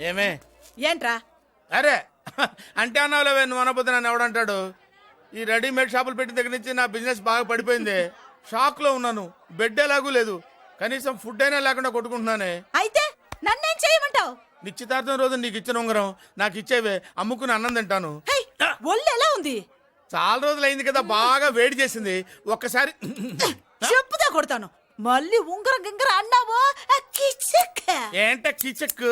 ఏమే ఏంట్రా? అరే అంటే అన్నావులేవే, నువ్వు అనబోతే నన్ను ఎవడంటాడు. ఈ రెడీమేడ్ షాపులు పెట్టిన దగ్గర నుంచి నా బిజినెస్ బాగా పడిపోయింది. షాక్ లో ఉన్నాను. బెడ్ ఎలాగూ లేదు, కనీసం ఫుడ్ అయినా లేకుండా కొట్టుకుంటున్నానే. అయితే నన్నేం చేయమంటావు? నిశ్చితార్థం రోజు నీకు ఇచ్చిన ఉంగరం నాకు ఇచ్చేవే, అమ్ముకుని అన్నం తింటాను. ఒళ్ళు ఎలా ఉంది? చాలా రోజులు అయింది కదా, బాగా వేడి చేసింది. ఒక్కసారి చెప్పుదా కొడతాను. మళ్ళీ ఉంగరం గింగర అన్నావో ఏంట కిచక్.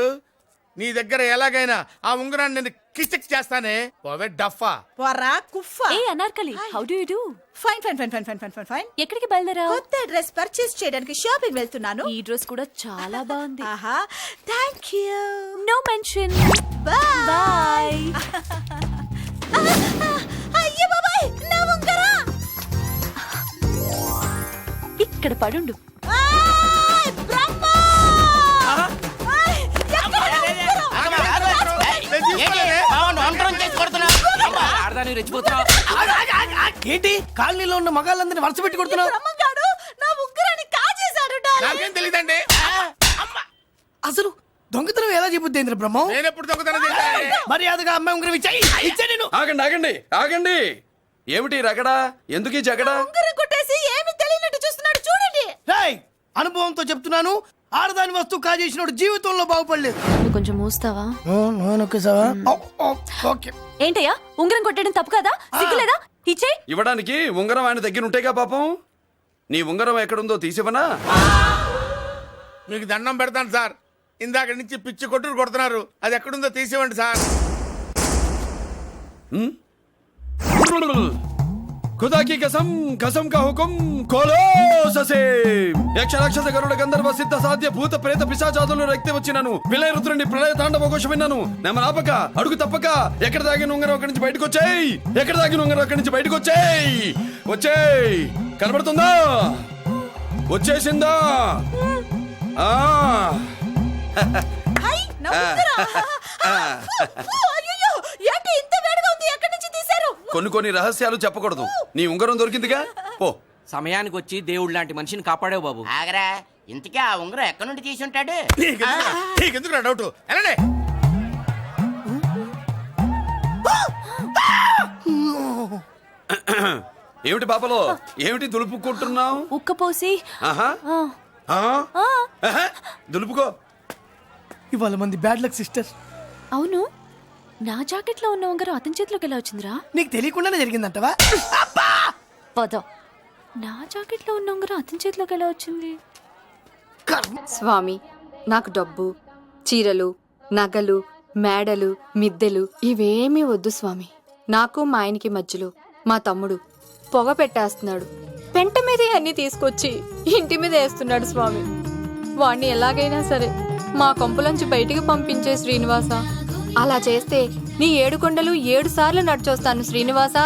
నీ దగ్గర ఎలాగైనా ఆ ఉంగరాన్ని నేను కిచక్ చేస్తానే. పోవే డఫా. పోరా కుఫా. ఏ Anarkali, how do you do? Fine fine fine fine fine fine fine fine. ఎక్కడికి బయలుదేరావు? కొత్త డ్రెస్ పర్చేస్ చేయడానికి షాపింగ్ వెళ్తున్నాను. ఈ డ్రెస్ కూడా చాలా బాగుంది. ఆహా, thank you. No mention. Bye bye. అయ్యో బాబాయ్, నా ఉంగరం ఇక్కడ పడుండు. ఆయ్ బ్రహ్మ! ఆయ్, ఎక్కడ నా ఉంగరం? ఏంటి కాలనీలో ఉన్న మగాళ్ళందరినీ వరుస పెట్టి కొడుతున్నావు? బ్రహ్మంగాడు నా ఉంగరాన్ని కాజేశాడు డార్లింగ్. నాకేం తెలియదండి. అసలు దొంగతనం ఎలా చెబుద్ది బ్రహ్మం? నేను ఎప్పుడు దొంగతనం చేశాను? మర్యాదగా అమ్మాయి ఉంగరం ఇచ్చాయి. నేను ఆగండి ఆగండి ఆగండి. ఏమిటి రగడా? ఎందుకు ఈ జగడా? ఉంగరం కొట్టేసి ఏమీ తెలియనట్టు చూస్తున్నాడు చూడండి. రేయ్, అనుభవంతో చెప్తున్నాను, ఆడదాని వస్తువు కాజేసినోడు జీవితంలో బాగుపడలేదు. నువ్వు కొంచెం మూస్తావా? ఓకే. ఏంటయ్యా, ఉంగరం కొట్టడం తప్పు కదా? సిగ్గులేదా? ఇచ్చే. ఇవ్వడానికి ఉంగరం ఆయన దగ్గర ఉంటేగా పాపం. నీ ఉంగరం ఎక్కడుందో తీసివనా? మీకు దండం పెడతాను సార్, ఇందాక నుంచి పిచ్చి కొట్టుడు కొడుతున్నారు. అది ఎక్కడుందో తీసివ్వండి సార్. खुदा की कसम, कसम का हुकुम खोलो ससे. యక్ష రాక్షస గరుడ గంధర్వ సిద్ధ సాధ్య భూత ప్రేత పిశాచాదులు రక్తి వచ్చినాను. విలయ రుద్రుని ప్రళయ తాండవ ఘోష విన్నాను. నెమలాపక అడుగు తప్పక ఎక్కడ దాగిన ఉంగరం అక్కడి నుంచి బయటకు వచ్చేయ్. ఎక్కడ దాగిన ఉంగరం అక్కడి నుంచి బయటకు వచ్చేయ్. వచ్చేయ్. కనబడుతుందా? వచ్చేసిందా? హై, నా ఉంగరం. అయ్యో, ఏంటి ఇంత వేడిగా ఉంది? ఎక్కడి నుంచి తీశారు? కొన్ని రహస్యాలు చెప్పకూడదు. నీ ఉంగరం దొరికిందిగా, పో. సమయానికి వచ్చి దేవుడు లాంటి మనిషిని కాపాడావు బాబు. ఆగరా, ఇంతకీ ఆ ఉంగరం ఎక్కడి నుండి తీసి ఉంటాడు? నీకెందుకు డౌట్? వెళ్ళండి. ఏమిటి పాపలో, ఏమిటి దులుపుకుంటున్నావు? ఉక్కపోసి. దులుపుకో. ఇవాళ మంది బ్యాడ్ లక్ సిస్టర్. అవును, నా జాకెట్ లో ఉన్న ఉంగరం అతని చేతిలోకి ఎలా వచ్చిందిరా? నీకు తెలియకుండానే జరిగిందంటవా? పద. నా జాకెట్ లో ఉన్న ఉంగరం అతని చేతిలోకి ఎలా వచ్చింది? స్వామి, నాకు డబ్బు, చీరలు, నగలు, మేడలు, మిద్దెలు ఇవేమీ వద్దు స్వామి. నాకు మా ఆయనకి మధ్యలో మా తమ్ముడు పొగ పెట్టేస్తున్నాడు. పెంట మీద అన్ని తీసుకొచ్చి ఇంటి మీద వేస్తున్నాడు స్వామి. వాణ్ణి ఎలాగైనా సరే మా కొంపలోంచి బయటికి పంపించే శ్రీనివాస. అలా చేస్తే నీ 7 కొండలు 7 సార్లు నడిచొస్తాను శ్రీనివాస.